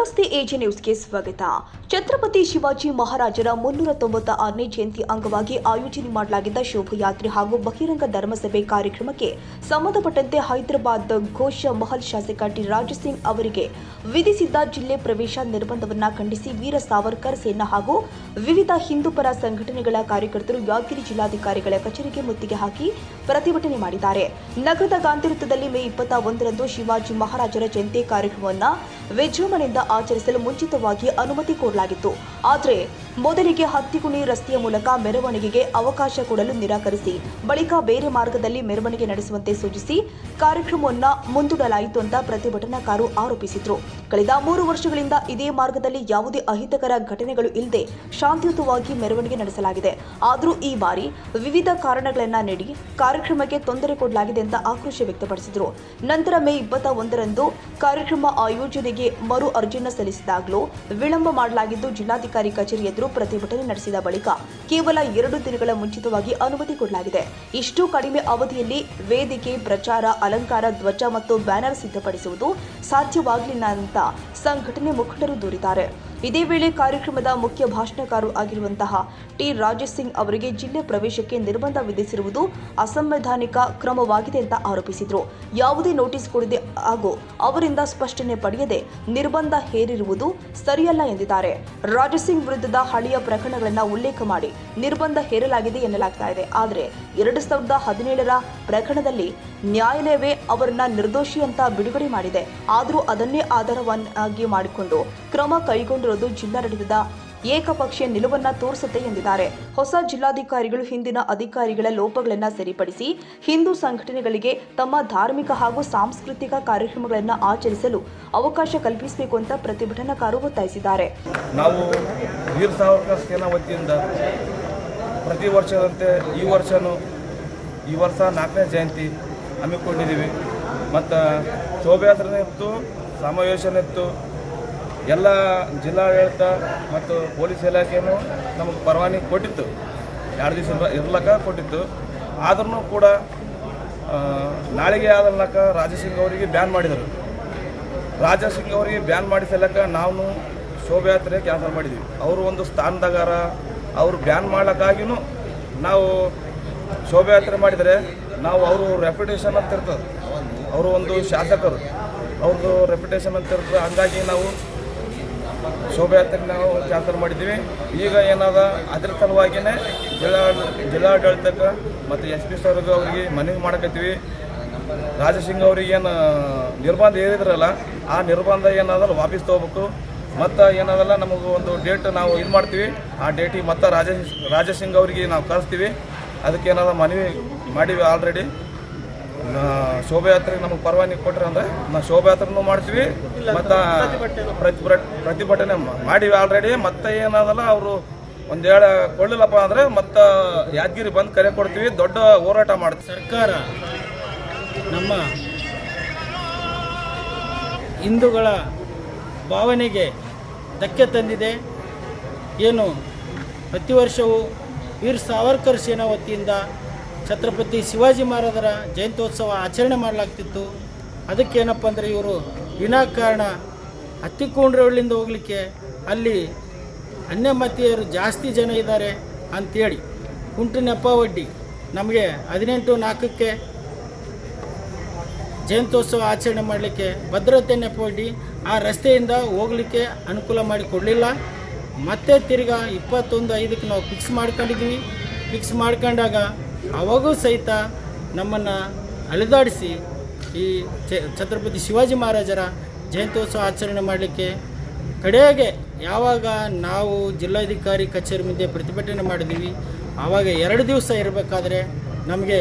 ನಮಸ್ತೆ ಎಜೆ ನ್ಯೂಸ್ಗೆ ಸ್ವಾಗತ. ಛತ್ರಪತಿ ಶಿವಾಜಿ ಮಹಾರಾಜರ 396ನೇ ಜಯಂತಿ ಅಂಗವಾಗಿ ಆಯೋಜನೆ ಮಾಡಲಾಗಿದ್ದ ಶೋಭಾಯಾತ್ರೆ ಹಾಗೂ ಬಹಿರಂಗ ಧರ್ಮಸಭೆ ಕಾರ್ಯಕ್ರಮಕ್ಕೆ ಸಂಬಂಧಪಟ್ಟಂತೆ ಹೈದರಾಬಾದ್ ಘೋಷ ಮಹಲ್ ಶಾಸಕ ಟಿ ರಾಜಸಿಂಗ್ ಅವರಿಗೆ ವಿಧಿಸಿದ್ದ ಜಿಲ್ಲೆ ಪ್ರವೇಶ ನಿರ್ಬಂಧವನ್ನು ಖಂಡಿಸಿ ವೀರ ಸಾವರ್ಕರ್ ಸೇನಾ ಹಾಗೂ ವಿವಿಧ ಹಿಂದೂಪರ ಸಂಘಟನೆಗಳ ಕಾರ್ಯಕರ್ತರು ಯಾದಗಿರಿ ಜಿಲ್ಲಾಧಿಕಾರಿಗಳ ಕಚೇರಿಗೆ ಮುತ್ತಿಗೆ ಹಾಕಿ ಪ್ರತಿಭಟನೆ ಮಾಡಿದ್ದಾರೆ. ನಗರದ ಗಾಂಧಿ ವೃತ್ತದಲ್ಲಿ ಮೇ 21ರಂದು ಶಿವಾಜಿ ಮಹಾರಾಜರ ಜಯಂತಿ ಕಾರ್ಯಕ್ರಮವನ್ನು ವಿಜೃಂಭಣೆಯಿಂದ ಆಚರಿಸಲು ಮುಂಚಿತವಾಗಿ ಅನುಮತಿ ಕೋರಲಾಗಿತ್ತು. ಆದರೆ ಮೊದಲಿಗೆ ಹತ್ತಿಗುಣಿ ರಸ್ತೆಯ ಮೂಲಕ ಮೆರವಣಿಗೆಗೆ ಅವಕಾಶ ಕೊಡಲು ನಿರಾಕರಿಸಿ ಬಳಿಕ ಬೇರೆ ಮಾರ್ಗದಲ್ಲಿ ಮೆರವಣಿಗೆ ನಡೆಸುವಂತೆ ಸೂಚಿಸಿ ಕಾರ್ಯಕ್ರಮವನ್ನು ಮುಂದೂಡಲಾಯಿತು ಅಂತ ಪ್ರತಿಭಟನಾಕಾರರು ಆರೋಪಿಸಿದರು. ಕಳೆದ 3 ವರ್ಷಗಳಿಂದ ಇದೇ ಮಾರ್ಗದಲ್ಲಿ ಯಾವುದೇ ಅಹಿತಕರ ಘಟನೆಗಳು ಇಲ್ಲದೆ ಶಾಂತಿಯುತವಾಗಿ ಮೆರವಣಿಗೆ ನಡೆಸಲಾಗಿದೆ. ಆದರೂ ಈ ಬಾರಿ ವಿವಿಧ ಕಾರಣಗಳನ್ನ ನೀಡಿ ಕಾರ್ಯಕ್ರಮಕ್ಕೆ ತೊಂದರೆ ಕೊಡಲಾಗಿದೆ ಅಂತ ಆಕ್ರೋಶ ವ್ಯಕ್ತಪಡಿಸಿದರು. ನಂತರ ಮೇ 21ರಂದು ಕಾರ್ಯಕ್ರಮ ಆಯೋಜನೆಗೆ ಮರು ಅರ್ಜಿಯನ್ನು ಸಲ್ಲಿಸಿದಾಗಲೂ ವಿಳಂಬ ಮಾಡಲಾಗಿದ್ದು ಜಿಲ್ಲಾಧಿಕಾರಿ ಕಚೇರಿ ಎದುರು ಪ್ರತಿಭಟನೆ ನಡೆಸಿದ ಬಳಿಕ ಕೇವಲ 2 ದಿನಗಳ ಮುಂಚಿತವಾಗಿ ಅನುಮತಿ ಕೊಡಲಾಗಿದೆ. ಇಷ್ಟು ಕಡಿಮೆ ಅವಧಿಯಲ್ಲಿ ವೇದಿಕೆ, ಪ್ರಚಾರ, ಅಲಂಕಾರ, ಧ್ವಜ ಮತ್ತು ಬ್ಯಾನರ್ ಸಿದ್ಧಪಡಿಸುವುದು ಸಾಧ್ಯವಾಗಲಿಲ್ಲ ಅಂತ ಸಂಘಟನೆ ಮುಖಂಡರು ದೂರಿದ್ದಾರೆ. ಇದೇ ವೇಳೆ ಕಾರ್ಯಕ್ರಮದ ಮುಖ್ಯ ಭಾಷಣಕಾರರು ಆಗಿರುವಂತಹ ಟಿ ರಾಜಸಿಂಗ್ ಅವರಿಗೆ ಜಿಲ್ಲೆ ಪ್ರವೇಶಕ್ಕೆ ನಿರ್ಬಂಧ ವಿಧಿಸಿರುವುದು ಅಸಂವಿಧಾನಿಕ ಕ್ರಮವಾಗಿದೆ ಅಂತ ಆರೋಪಿಸಿದರು. ಯಾವುದೇ ನೋಟಿಸ್ ಕೊಡದೆ ಹಾಗೂ ಅವರಿಂದ ಸ್ಪಷ್ಟನೆ ಪಡೆಯದೆ ನಿರ್ಬಂಧ ಹೇರಿರುವುದು ಸರಿಯಲ್ಲ ಎಂದಿದ್ದಾರೆ. ರಾಜಸಿಂಗ್ ವಿರುದ್ಧದ ಹಳೆಯ ಪ್ರಕರಣಗಳನ್ನು ಉಲ್ಲೇಖ ಮಾಡಿ ನಿರ್ಬಂಧ ಹೇರಲಾಗಿದೆ ಎನ್ನಲಾಗ್ತಾ ಇದೆ. ಆದರೆ 2017ರ ಪ್ರಕರಣದಲ್ಲಿ ನ್ಯಾಯಾಲಯವೇ ಅವರನ್ನ ನಿರ್ದೋಷಿ ಅಂತ ಬಿಡುಗಡೆ ಮಾಡಿದೆ. ಆದರೂ ಅದನ್ನೇ ಆಧಾರವನ್ನಾಗಿ ಮಾಡಿಕೊಂಡು ಕ್ರಮ ಕೈಗೊಂಡಿರುವುದು ಜಿಲ್ಲಾಡಳಿತದ ಏಕಪಕ್ಷೀಯ ನಿಲುವನ್ನ ತೋರಿಸುತ್ತೆ ಎಂದಿದ್ದಾರೆ. ಹೊಸ ಜಿಲ್ಲಾಧಿಕಾರಿಗಳು ಹಿಂದಿನ ಅಧಿಕಾರಿಗಳ ಲೋಪಗಳನ್ನು ಸರಿಪಡಿಸಿ ಹಿಂದೂ ಸಂಘಟನೆಗಳಿಗೆ ತಮ್ಮ ಧಾರ್ಮಿಕ ಹಾಗೂ ಸಾಂಸ್ಕೃತಿಕ ಕಾರ್ಯಕ್ರಮಗಳನ್ನು ಆಚರಿಸಲು ಅವಕಾಶ ಕಲ್ಪಿಸಬೇಕು ಅಂತ ಪ್ರತಿಭಟನಾಕಾರರು ಒತ್ತಾಯಿಸಿದ್ದಾರೆ. ನಾವು ವೀರ ಸಾವರ್ಕರ್ ಸೇನಾ ವತಿಯಿಂದ ಪ್ರತಿ ವರ್ಷದಂತೆ ಈ ವರ್ಷ 4ನೇ ಜಯಂತಿ ಹಮ್ಮಿಕೊಂಡಿದ್ದೀವಿ. ಮತ್ತು ಶೋಭಾಯಾತ್ರೆ ಇತ್ತು, ಸಮಾವೇಶನ ಇತ್ತು. ಎಲ್ಲ ಜಿಲ್ಲಾಡಳಿತ ಮತ್ತು ಪೊಲೀಸ್ ಇಲಾಖೆಯೂ ನಮಗೆ ಪರವಾನಗಿ ಕೊಟ್ಟಿತ್ತು, 2 ದಿವಸ ಇರ್ಲಕ್ಕ ಕೊಟ್ಟಿತ್ತು. ಆದ್ರೂ ಕೂಡ ನಾಳೆಗೆ ಆದಲ್ಲಕ್ಕ ರಾಜಸಿಂಗ್ ಅವರಿಗೆ ಬ್ಯಾನ್ ಮಾಡಿದರು. ರಾಜಸಿಂಗ್ ಅವರಿಗೆ ಬ್ಯಾನ್ ಮಾಡಿಸಲಕ್ಕ ನಾವು ಶೋಭಾಯಾತ್ರೆ ಕ್ಯಾನ್ಸಲ್ ಮಾಡಿದ್ವಿ. ಅವರು ಒಂದು ಸ್ಥಾನದಾಗಾರ, ಅವರು ಬ್ಯಾನ್ ಮಾಡೋಕ್ಕಾಗಿಯೂ ನಾವು ಶೋಭಾಯಾತ್ರೆ ಮಾಡಿದರೆ ನಾವು ಅವರು ರೆಪ್ಯುಟೇಷನ್ ಅಂತ ಇರ್ತದೆ, ಅವರು ಒಂದು ಶಾಸಕರು, ಅವ್ರದ್ದು ರೆಪ್ಯುಟೇಷನ್ ಅಂತ ಇರ್ತದೆ. ಹಂಗಾಗಿ ನಾವು ಶೋಭಾಯಾತ್ರೆ ನಾವು ಕ್ಯಾನ್ಸಲ್ ಮಾಡಿದ್ದೀವಿ. ಈಗ ಏನಾದ ಅದ್ರ ಸಲುವಾಗಿಯೇ ಜಿಲ್ಲಾಡಳಿತಕ್ಕೆ ಮತ್ತು SP ಸರ್ಗೆ ಅವರಿಗೆ ಮನವಿ ಮಾಡಕತ್ತೀವಿ. ರಾಜಸಿಂಗ್ ಅವ್ರಿಗೆ ಏನು ನಿರ್ಬಂಧ ಏರಿದ್ರಲ್ಲ, ಆ ನಿರ್ಬಂಧ ಏನಾದರೂ ವಾಪಸ್ ತೊಗೋಬೇಕು. ಮತ್ತು ಏನಾದಲ್ಲ ನಮಗೆ ಒಂದು ಡೇಟ್ ನಾವು ಇದು ಮಾಡ್ತೀವಿ, ಆ ಡೇಟಿಗೆ ಮತ್ತು ರಾಜಸಿಂಗ್ ಅವರಿಗೆ ನಾವು ಕಳಿಸ್ತೀವಿ. ಅದಕ್ಕೆ ಏನಾದ್ರು ಮನವಿ ಮಾಡೀವಿ ಆಲ್ರೆಡಿ. ಶೋಭಾಯಾತ್ರೆಗೆ ನಮಗೆ ಪರವಾನಗಿ ಕೊಟ್ಟರೆ ಅಂದರೆ ನಾವು ಶೋಭಾಯಾತ್ರೆನೂ ಮಾಡ್ತೀವಿ ಮತ್ತು ಪ್ರತಿಭಟನೆ ಮಾಡೀವಿ ಆಲ್ರೆಡಿ. ಮತ್ತು ಏನಾದಲ್ಲ ಅವರು ಒಂದು ಕೊಡಲಿಲ್ಲಪ್ಪ ಅಂದರೆ ಮತ್ತು ಯಾದಗಿರಿ ಬಂದು ಕರೆ ಕೊಡ್ತೀವಿ, ದೊಡ್ಡ ಹೋರಾಟ ಮಾಡ್ತೀವಿ. ಸರ್ಕಾರ ನಮ್ಮ ಹಿಂದೂಗಳ ಭಾವನೆಗೆ ಧಕ್ಕೆ ತಂದಿದೆ. ಏನು ಪ್ರತಿ ವರ್ಷವೂ ವೀರ ಸಾವರ್ಕರ್ ಸೇನಾ ವತಿಯಿಂದ ಛತ್ರಪತಿ ಶಿವಾಜಿ ಮಹಾರಾಜರ ಜಯಂತ್ಯೋತ್ಸವ ಆಚರಣೆ ಮಾಡಲಾಗ್ತಿತ್ತು. ಅದಕ್ಕೇನಪ್ಪ ಅಂದರೆ ಇವರು ವಿನಾಕಾರಣ ಹತ್ತಿಕೊಂಡ್ರಳ್ಳಿಂದ ಹೋಗಲಿಕ್ಕೆ ಅಲ್ಲಿ ಅನ್ಯಮತೀಯರು ಜಾಸ್ತಿ ಜನ ಇದ್ದಾರೆ ಅಂಥೇಳಿ ಕುಂಟು ನೆಪ ಒಡ್ಡಿ ನಮಗೆ 18/4ಕ್ಕೆ ಜಯಂತ್ಯೋತ್ಸವ ಆಚರಣೆ ಮಾಡಲಿಕ್ಕೆ ಭದ್ರತೆ ನೆಪ ಒಡ್ಡಿ ಆ ರಸ್ತೆಯಿಂದ ಹೋಗಲಿಕ್ಕೆ ಅನುಕೂಲ ಮಾಡಿ ಕೊಡಲಿಲ್ಲ. ಮತ್ತೆ ತಿರ್ಗಾ 21/5ಕ್ಕೆ ನಾವು ಫಿಕ್ಸ್ ಮಾಡ್ಕೊಂಡಿದ್ವಿ. ಫಿಕ್ಸ್ ಮಾಡ್ಕೊಂಡಾಗ ಅವಾಗೂ ಸಹಿತ ನಮ್ಮನ್ನು ಅಲೆದಾಡಿಸಿ ಈ ಛತ್ರಪತಿ ಶಿವಾಜಿ ಮಹಾರಾಜರ ಜಯಂತ್ಯೋತ್ಸವ ಆಚರಣೆ ಮಾಡಲಿಕ್ಕೆ ಕಡೆಗೆ ಯಾವಾಗ ನಾವು ಜಿಲ್ಲಾಧಿಕಾರಿ ಕಚೇರಿ ಮುಂದೆ ಪ್ರತಿಭಟನೆ ಮಾಡಿದ್ದೀವಿ, ಆವಾಗ 2 ದಿವಸ ಇರಬೇಕಾದ್ರೆ ನಮಗೆ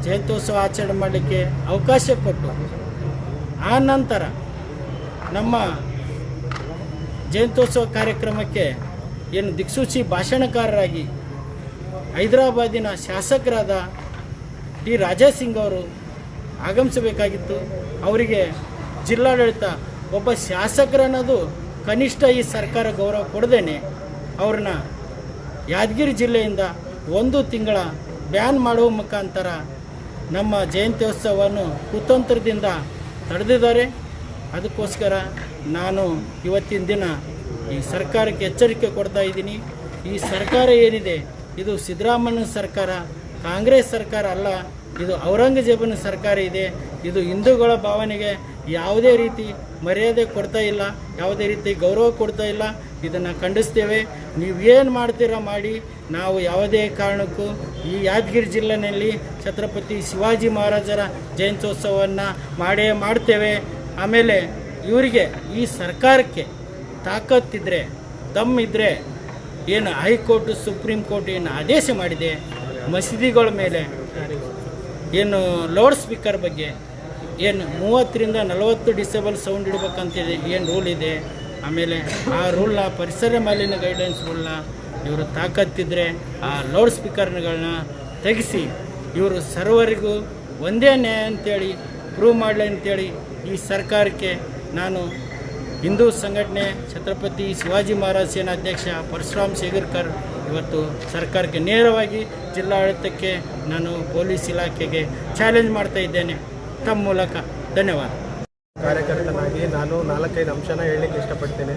ಜಯಂತ್ಯೋತ್ಸವ ಆಚರಣೆ ಮಾಡಲಿಕ್ಕೆ ಅವಕಾಶ ಕೊಟ್ಟು ಆ ನಂತರ ನಮ್ಮ ಜಯಂತ್ಯೋತ್ಸವ ಕಾರ್ಯಕ್ರಮಕ್ಕೆ ಏನು ದಿಕ್ಸೂಚಿ ಭಾಷಣಕಾರರಾಗಿ ಹೈದರಾಬಾದಿನ ಶಾಸಕರಾದ ಟಿ ರಾಜಸಿಂಗ್ ಅವರು ಆಗಮಿಸಬೇಕಾಗಿತ್ತು. ಅವರಿಗೆ ಜಿಲ್ಲಾಡಳಿತ ಒಬ್ಬ ಶಾಸಕರನ್ನೋದು ಕನಿಷ್ಠ ಈ ಸರ್ಕಾರ ಗೌರವ ಕೊಡದೇನೆ ಅವ್ರನ್ನ ಯಾದಗಿರಿ ಜಿಲ್ಲೆಯಿಂದ 1 ತಿಂಗಳ ಬ್ಯಾನ್ ಮಾಡುವ ಮುಖಾಂತರ ನಮ್ಮ ಜಯಂತ್ಯೋತ್ಸವವನ್ನು ಕುತಂತ್ರದಿಂದ ತಡೆದಿದ್ದಾರೆ. ಅದಕ್ಕೋಸ್ಕರ ನಾನು ಇವತ್ತಿನ ದಿನ ಈ ಸರ್ಕಾರಕ್ಕೆ ಎಚ್ಚರಿಕೆ ಕೊಡ್ತಾ ಇದ್ದೀನಿ. ಈ ಸರ್ಕಾರ ಏನಿದೆ ಇದು ಸಿದ್ದರಾಮಯ್ಯನ ಸರ್ಕಾರ, ಕಾಂಗ್ರೆಸ್ ಸರ್ಕಾರ ಅಲ್ಲ. ಇದು ಔರಂಗಜೇಬನ ಸರ್ಕಾರ ಇದೆ. ಇದು ಹಿಂದೂಗಳ ಭಾವನೆಗೆ ಯಾವುದೇ ರೀತಿ ಮರ್ಯಾದೆ ಕೊಡ್ತಾ ಇಲ್ಲ, ಯಾವುದೇ ರೀತಿ ಗೌರವ ಕೊಡ್ತಾ ಇಲ್ಲ. ಇದನ್ನು ಖಂಡಿಸ್ತೇವೆ. ನೀವೇನು ಮಾಡ್ತೀರಾ ಮಾಡಿ, ನಾವು ಯಾವುದೇ ಕಾರಣಕ್ಕೂ ಈ ಯಾದಗಿರಿ ಜಿಲ್ಲೆಯಲ್ಲಿ ಛತ್ರಪತಿ ಶಿವಾಜಿ ಮಹಾರಾಜರ ಜಯಂತ್ಯೋತ್ಸವವನ್ನು ಮಾಡೇ ಮಾಡ್ತೇವೆ. ಆಮೇಲೆ ಇವರಿಗೆ ಈ ಸರ್ಕಾರಕ್ಕೆ ತಾಕತ್ತಿದ್ರೆ, ದಮ್ಮಿದ್ರೆ, ಏನು ಹೈಕೋರ್ಟು ಸುಪ್ರೀಂ ಕೋರ್ಟ್ ಏನು ಆದೇಶ ಮಾಡಿದೆ ಮಸೀದಿಗಳ ಮೇಲೆ, ಏನು ಲೌಡ್ ಸ್ಪೀಕರ್ ಬಗ್ಗೆ ಏನು 30ರಿಂದ 40 ಡಿಸೆಬಲ್ ಸೌಂಡ್ ಇಡಬೇಕಂತಿದೆ ಏನು ರೂಲ್ ಇದೆ. ಆಮೇಲೆ ಆ ರೂಲ್ನ ಪರಿಸರ ಮಾಲಿನ್ಯ ಗೈಡ್ಲೈನ್ಸ್ ರೂಲ್ನ ಇವರು ತಾಕತ್ತಿದ್ರೆ ಆ ಲೌಡ್ ಸ್ಪೀಕರ್ಗಳನ್ನ ತೆಗೆಸಿ ಇವರು ಸರ್ವರಿಗೂ ಒಂದೇ ನ್ಯಾಯ ಅಂತೇಳಿ ಪ್ರೂವ್ ಮಾಡಲಿ ಅಂತೇಳಿ ಈ ಸರ್ಕಾರಕ್ಕೆ ನಾನು ಹಿಂದೂ ಸಂಘಟನೆ ಛತ್ರಪತಿ ಶಿವಾಜಿ ಮಹಾರಾಜ ಸೇನಾ ಅಧ್ಯಕ್ಷ ಪರಶುರಾಮ್ ಶೇಗರ್ಕರ್ ಇವತ್ತು ಸರ್ಕಾರಕ್ಕೆ ನೇರವಾಗಿ ಜಿಲ್ಲಾಡಳಿತಕ್ಕೆ ನಾನು ಪೊಲೀಸ್ ಇಲಾಖೆಗೆ ಚಾಲೆಂಜ್ ಮಾಡ್ತಾ ಇದ್ದೇನೆ ತಮ್ಮ ಮೂಲಕ. ಧನ್ಯವಾದ. ಕಾರ್ಯಕರ್ತನಾಗಿ ನಾನು 4-5 ಅಂಶನ ಹೇಳಲಿಕ್ಕೆ ಇಷ್ಟಪಡ್ತೇನೆ.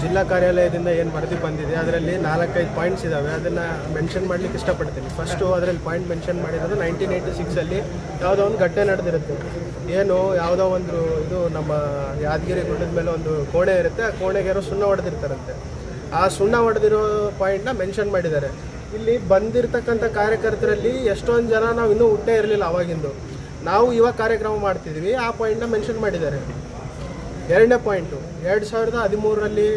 ಜಿಲ್ಲಾ ಕಾರ್ಯಾಲಯದಿಂದ ಏನು ವರದಿ ಬಂದಿದೆ ಅದರಲ್ಲಿ 4-5 ಪಾಯಿಂಟ್ಸ್ ಇದ್ದಾವೆ, ಅದನ್ನು ಮೆನ್ಷನ್ ಮಾಡಲಿಕ್ಕೆ ಇಷ್ಟಪಡ್ತೀನಿ. ಫಸ್ಟು ಅದರಲ್ಲಿ ಪಾಯಿಂಟ್ ಮೆನ್ಷನ್ ಮಾಡಿರೋದು 1986 ಯಾವುದೋ ಒಂದು ಘಟನೆ ನಡೆದಿರುತ್ತೆ. ಏನು ಯಾವುದೋ ಒಂದು ಇದು ನಮ್ಮ ಯಾದಗಿರಿ ಗುಡ್ಡದ ಮೇಲೆ ಒಂದು ಕೋಣೆ ಇರುತ್ತೆ, ಆ ಕೋಣೆಗೆ ಯಾರೋ ಸುಣ್ಣ ಹೊಡೆದಿರ್ತಾರಂತೆ. ಆ ಸುಣ್ಣ ಹೊಡೆದಿರೋ ಪಾಯಿಂಟ್ನ ಮೆನ್ಷನ್ ಮಾಡಿದ್ದಾರೆ. ಇಲ್ಲಿ ಬಂದಿರತಕ್ಕಂಥ ಕಾರ್ಯಕರ್ತರಲ್ಲಿ ಎಷ್ಟೊಂದು ಜನ ನಾವು ಇನ್ನೂ ಹುಟ್ಟೇ ಇರಲಿಲ್ಲ ಆವಾಗಿಂದು. ನಾವು ಇವಾಗ ಕಾರ್ಯಕ್ರಮ ಮಾಡ್ತಿದ್ವಿ, ಆ ಪಾಯಿಂಟ್ನ ಮೆನ್ಷನ್ ಮಾಡಿದ್ದಾರೆ. ಎರಡನೇ ಪಾಯಿಂಟು 2013ರಲ್ಲಿ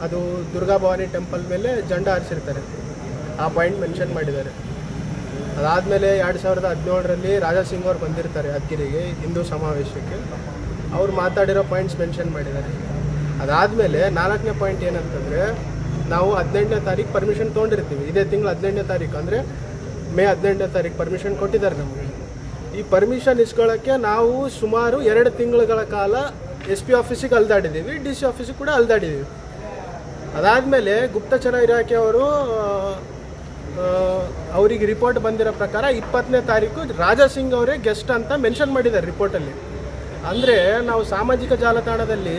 ಅದು ದುರ್ಗಾ ಭವಾನಿ ಟೆಂಪಲ್ ಮೇಲೆ ಜೆಂಡಾ ಹಾರಿಸಿರ್ತಾರೆ, ಆ ಪಾಯಿಂಟ್ ಮೆನ್ಷನ್ ಮಾಡಿದ್ದಾರೆ. ಅದಾದಮೇಲೆ 2017ರಲ್ಲಿ ರಾಜಾ ಸಿಂಗ್ ಅವ್ರು ಬಂದಿರ್ತಾರೆ ಯಾದಗಿರಿಗೆ ಹಿಂದೂ ಸಮಾವೇಶಕ್ಕೆ, ಅವ್ರು ಮಾತಾಡಿರೋ ಪಾಯಿಂಟ್ಸ್ ಮೆನ್ಷನ್ ಮಾಡಿದ್ದಾರೆ. ಅದಾದಮೇಲೆ 4ನೇ ಪಾಯಿಂಟ್ ಏನಂತಂದರೆ, ನಾವು 18ನೇ ತಾರೀಕು ಪರ್ಮಿಷನ್ ತೊಗೊಂಡಿರ್ತೀವಿ, ಇದೇ ತಿಂಗಳು 18ನೇ ತಾರೀಕು ಅಂದರೆ ಮೇ 18ನೇ ತಾರೀಕು ಪರ್ಮಿಷನ್ ಕೊಟ್ಟಿದ್ದಾರೆ ನಮಗೆ. ಈ ಪರ್ಮಿಷನ್ ಇಸ್ಕೊಳ್ಳೋಕ್ಕೆ ನಾವು ಸುಮಾರು 2 ತಿಂಗಳ ಕಾಲ SP ಆಫೀಸಿಗೆ ಅಲ್ದಾಡಿದ್ದೀವಿ, DC ಆಫೀಸಿಗೆ ಕೂಡ ಅಲ್ದಾಡಿದ್ದೀವಿ. ಅದಾದಮೇಲೆ ಗುಪ್ತಚರ ಇಲಾಖೆಯವರು ಅವರಿಗೆ ರಿಪೋರ್ಟ್ ಬಂದಿರೋ ಪ್ರಕಾರ 20ನೇ ತಾರೀಕು ರಾಜಾ ಸಿಂಗ್ ಅವರೇ ಗೆಸ್ಟ್ ಅಂತ ಮೆನ್ಷನ್ ಮಾಡಿದ್ದಾರೆ ರಿಪೋರ್ಟಲ್ಲಿ. ಅಂದರೆ ನಾವು ಸಾಮಾಜಿಕ ಜಾಲತಾಣದಲ್ಲಿ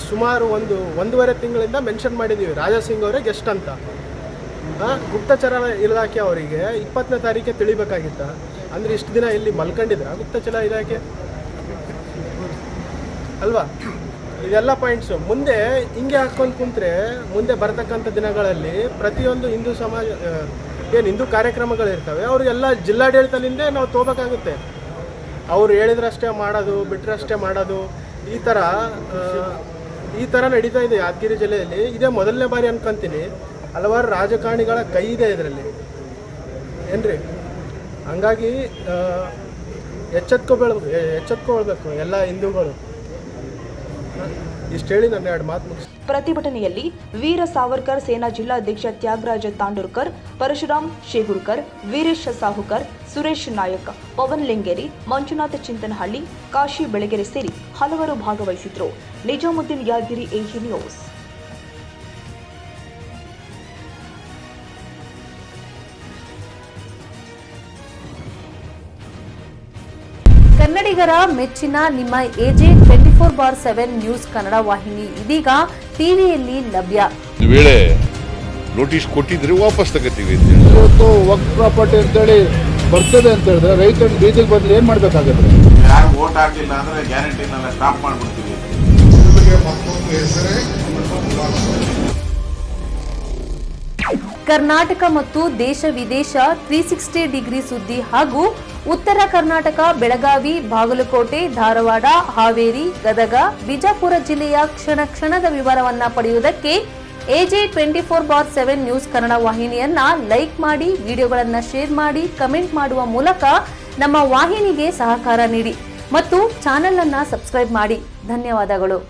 ಸುಮಾರು 1.5 ತಿಂಗಳಿಂದ ಮೆನ್ಷನ್ ಮಾಡಿದ್ದೀವಿ ರಾಜಾ ಸಿಂಗ್ ಅವರೇ ಗೆಸ್ಟ್ ಅಂತ. ಗುಪ್ತಚರ ಇಲಾಖೆ ಅವರಿಗೆ 20ನೇ ತಾರೀಕೆ ತಿಳಿಬೇಕಾಗಿತ್ತ? ಅಂದರೆ ಇಷ್ಟು ದಿನ ಇಲ್ಲಿ ಮಲ್ಕೊಂಡಿದ್ರ ಗುಪ್ತಚರ ಇಲಾಖೆ ಅಲ್ವಾ? ಇದೆಲ್ಲ ಪಾಯಿಂಟ್ಸು ಮುಂದೆ ಹಿಂಗೆ ಹಾಕ್ಕೊಂಡು ಕುಂತ್ರೆ ಮುಂದೆ ಬರತಕ್ಕಂಥ ದಿನಗಳಲ್ಲಿ ಪ್ರತಿಯೊಂದು ಹಿಂದೂ ಸಮಾಜ ಏನು ಹಿಂದೂ ಕಾರ್ಯಕ್ರಮಗಳಿರ್ತವೆ ಅವ್ರಿಗೆಲ್ಲ ಜಿಲ್ಲಾಡಳಿತದಿಂದ ನಾವು ತಗೋಬೇಕಾಗುತ್ತೆ. ಅವ್ರು ಹೇಳಿದ್ರಷ್ಟೇ ಮಾಡೋದು, ಬಿಟ್ಟರಷ್ಟೇ ಮಾಡೋದು, ಈ ಥರ ನಡೀತಾ ಇದೆ ಯಾದಗಿರಿ ಜಿಲ್ಲೆಯಲ್ಲಿ. ಇದೇ ಮೊದಲನೇ ಬಾರಿ ಅನ್ಕೊಂತೀನಿ. ಹಲವಾರು ರಾಜಕಾರಣಿಗಳ ಕೈ ಇದೆ ಇದರಲ್ಲಿ ಏನ್ರಿ. ಹಂಗಾಗಿ ಎಚ್ಚೆತ್ಕೊಳ್ಬೇಕು ಎಲ್ಲ ಹಿಂದೂಗಳು. ಇಷ್ಟು ಹೇಳಿ ನನ್ನ 2 ಮಾತು ಮುಗಿಸಿ. ಪ್ರತಿಭಟನೆಯಲ್ಲಿ ವೀರ ಸಾವರ್ಕರ್ ಸೇನಾ ಜಿಲ್ಲಾಧ್ಯಕ್ಷ ತ್ಯಾಗರಾಜ ತಾಂಡೂರ್ಕರ್, ಪರಶುರಾಮ್ ಶೇಗುರ್ಕರ್, ವೀರೇಶ್ ಸಾಹುಕರ್, ಸುರೇಶ್ ನಾಯಕ್, ಪವನ್ ಲಿಂಗೇರಿ, ಮಂಜುನಾಥ ಚಿಂತನಹಳ್ಳಿ, ಕಾಶಿ ಬೆಳಗೆರೆ ಸೇರಿ ಹಲವರು ಭಾಗವಹಿಸಿದ್ರು. Nizamuddin Yadgiri, AG news. ಕನ್ನಡಿಗರ ಮೆಚ್ಚಿನ ನಿಮ್ಮ AJ 24/7 ನ್ಯೂಸ್ ಕನ್ನಡ ವಾಹಿನಿ ಇದೀಗ ಟಿವಿಯಲ್ಲಿ ಲಭ್ಯ. ಒಂದು ವೇಳೆ ನೋಟಿಸ್ ಕೊಟ್ಟಿದ್ರೆ ವಾಪಸ್ ತಗೋತೀವಿ. ಇವತ್ತು ವಕ್ಫ್ ಪ್ರಾಪರ್ಟಿ ಅಂತೇಳಿ ಬರ್ತದೆ ಅಂತ ಹೇಳಿದ್ರೆ ರೈತರು ಬೀದಿಗೆ ಬದಲು ಏನು ಮಾಡಬೇಕಾಗುತ್ತೆ? ಯಾರು ವೋಟ್ ಹಾಕಿಲ್ಲ ಅಂದ್ರೆ ಗ್ಯಾರಂಟಿನೆಲ್ಲ ಸ್ಟಾಪ್ ಮಾಡ್ಬಿಡ್ತೀವಿ. ಕರ್ನಾಟಕ ಮತ್ತು ದೇಶ ವಿದೇಶ 360 ಡಿಗ್ರಿ ಸುದ್ದಿ ಹಾಗೂ ಉತ್ತರ ಕರ್ನಾಟಕ, ಬೆಳಗಾವಿ, ಬಾಗಲಕೋಟೆ, ಧಾರವಾಡ, ಹಾವೇರಿ, ಗದಗ, ಬಿಜಾಪುರ ಜಿಲ್ಲೆಯ ಕ್ಷಣದ ವಿವರವನ್ನ ಪಡೆಯುವುದಕ್ಕೆ AJ 24/7 ನ್ಯೂಸ್ ಕನ್ನಡ ವಾಹಿನಿಯನ್ನ ಲೈಕ್ ಮಾಡಿ, ವಿಡಿಯೋಗಳನ್ನ ಶೇರ್ ಮಾಡಿ, ಕಮೆಂಟ್ ಮಾಡುವ ಮೂಲಕ ನಮ್ಮ ವಾಹಿನಿಗೆ ಸಹಕಾರ ನೀಡಿ ಮತ್ತು ಚಾನೆಲ್ ಅನ್ನ ಸಬ್ಸ್ಕ್ರೈಬ್ ಮಾಡಿ. ಧನ್ಯವಾದಗಳು.